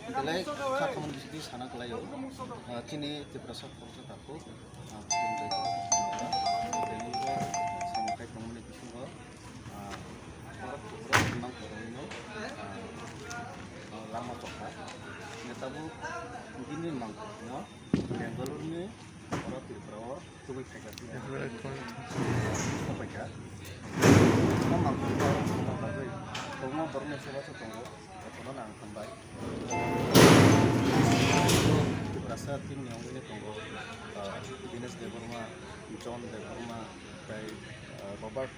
Belai kapan di sana kelayu, kini diperasal proses aku, sampai komunikasi orang tentang orang ini, lama coklat, netabu begini mang, yang galur ini orang berperawat, tuh kita apa ya? Memang kalau baru coba tunggu, kalau nang kembali. Berasa tim yang ini tunggu dinas Deparma, John Deparma, kayak Robert